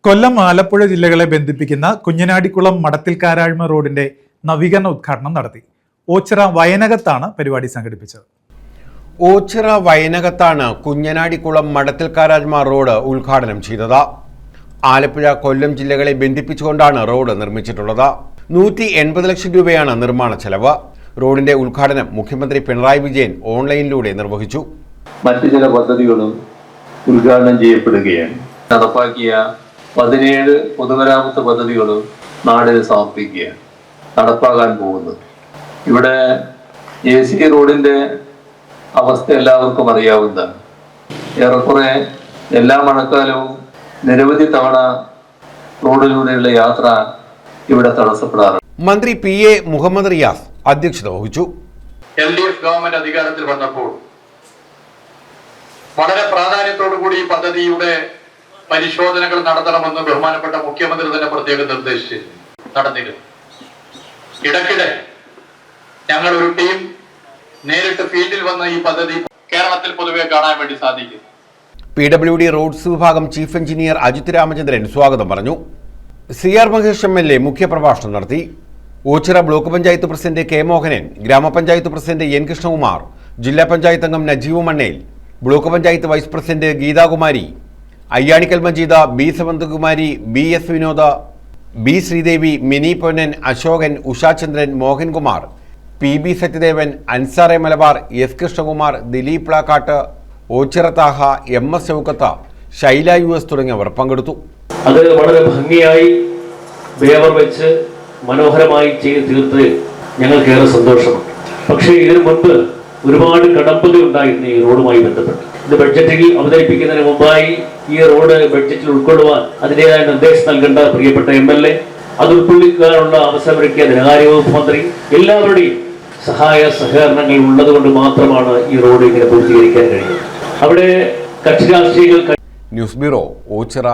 കൊല്ലം ആലപ്പുഴ ജില്ലകളെ ബന്ധിപ്പിക്കുന്ന കുഞ്ഞനാടിക്കുളം മടത്തിൽക്കാരാഴ്മ റോഡിന്റെ നവീകരണ ഉദ്ഘാടനം നടത്തി. ഓച്ചിറ വയനകത്താണ് പരിപാടി സംഘടിപ്പിച്ചത്. ഓച്ചിറ വയനകത്താണ് കുഞ്ഞനാടിക്കുളം മടത്തിൽക്കാരാഴ്മ റോഡ് ഉദ്ഘാടനം ചെയ്തത്. ആലപ്പുഴ കൊല്ലം ജില്ലകളെ ബന്ധിപ്പിച്ചുകൊണ്ടാണ് റോഡ് നിർമ്മിച്ചിട്ടുള്ളത്. 180 ലക്ഷം രൂപയാണ് നിർമ്മാണ ചെലവ്. റോഡിന്റെ ഉദ്ഘാടനം മുഖ്യമന്ത്രി പിണറായി വിജയൻ ഓൺലൈനിലൂടെ നിർവഹിച്ചു. മറ്റു ചില പദ്ധതികളും ഉദ്ഘാടനം ചെയ്യപ്പെടുകയാണ്. നടപ്പാക്കിയ 17 പൊതുമരാമത്ത് പദ്ധതികളും നാടിന് സമർപ്പിക്കുകയാണ്. നടപ്പാകാൻ പോകുന്നത് ഇവിടെ AC റോഡിന്റെ അവസ്ഥ എല്ലാവർക്കും അറിയാവുന്നതാണ്. ഏറെക്കുറെ എല്ലാ മഴക്കാലവും നിരവധി തവണ റോഡിലൂടെയുള്ള യാത്ര ഇവിടെ തടസ്സപ്പെടാറുണ്ട്. മന്ത്രി PA മുഹമ്മദ് റിയാസ് അധ്യക്ഷത വഹിച്ചു. LDF ഗവൺമെന്റ് അധികാരത്തിൽ വന്നപ്പോൾ വളരെ പ്രാധാന്യത്തോടുകൂടി ഈ പദ്ധതിയുടെ പരിശോധനകൾ നടത്തണമെന്ന് ബഹുമാനപ്പെട്ട മുഖ്യമന്ത്രി തന്നെ പ്രത്യേകം നിർദ്ദേശിച്ചു. നടന്നില്ല. ഇടയ്ക്കിടെ ഞങ്ങൾ ഒരു ടീം നേരിട്ട് ഫീൽഡിൽ വന്ന ഈ പദ്ധതി കേരളത്തിൽ പൊതുവെ കാണാൻ വേണ്ടി സാധിക്കും. PWD റോഡ്സ് വിഭാഗം ചീഫ് എഞ്ചിനീയർ അജിത് രാമചന്ദ്രൻ സ്വാഗതം പറഞ്ഞു. CR മഹേഷ് MLA മുഖ്യപ്രഭാഷണം നടത്തി. Ochira block panchayat president K Mohanan, grama panchayat president N Krishnakumar, ജില്ലാ പഞ്ചായത്ത് അംഗം Najeev Mannel, block panchayat vice president Geethakumari, Ayyanikkal Majeed, B Samanthakumari, BS Vinoda, B Sreedevi, Mini Ponnan, Ashokan, Ushachandran, Mohankumar, PB Sathyadevan, Ansare Malabar, S Krishnakumar, Dileep Plakkat, Ochira Thaha, MS Chowkath, Shaila US തുടങ്ങിയവർ പങ്കെടുത്തു. അത് വളരെ ഭംഗിയായി വേവർ വെച്ച് മനോഹരമായി ചെയ്ത് തീർത്ത് ഞങ്ങൾക്കേറെ സന്തോഷമുണ്ട്. പക്ഷേ ഇതിനു മുൻപ് ഒരുപാട് കടമ്പകൾ ഉണ്ടായിരുന്നു ഈ റോഡുമായി ബന്ധപ്പെട്ട്. ഇത് ബഡ്ജറ്റിൽ അവതരിപ്പിക്കുന്നതിന് മുമ്പായി ഈ റോഡ് ബഡ്ജറ്റിൽ ഉൾക്കൊള്ളുവാൻ അതിൻ്റെതായ നിർദ്ദേശം നൽകേണ്ട പ്രിയപ്പെട്ട MLA, അത് ഉൾക്കൊള്ളിക്കാനുള്ള അവസരമൊരുക്കിയ ധനകാര്യ വകുപ്പ് മന്ത്രി, എല്ലാവരുടെയും സഹായ സഹകരണങ്ങൾ ഉള്ളത് കൊണ്ട് മാത്രമാണ് ഈ റോഡ് ഇങ്ങനെ പൂർത്തീകരിക്കാൻ കഴിയുന്നത്. അവിടെ കക്ഷി രാഷ്ട്രീയങ്ങൾ. News bureau, Ochira.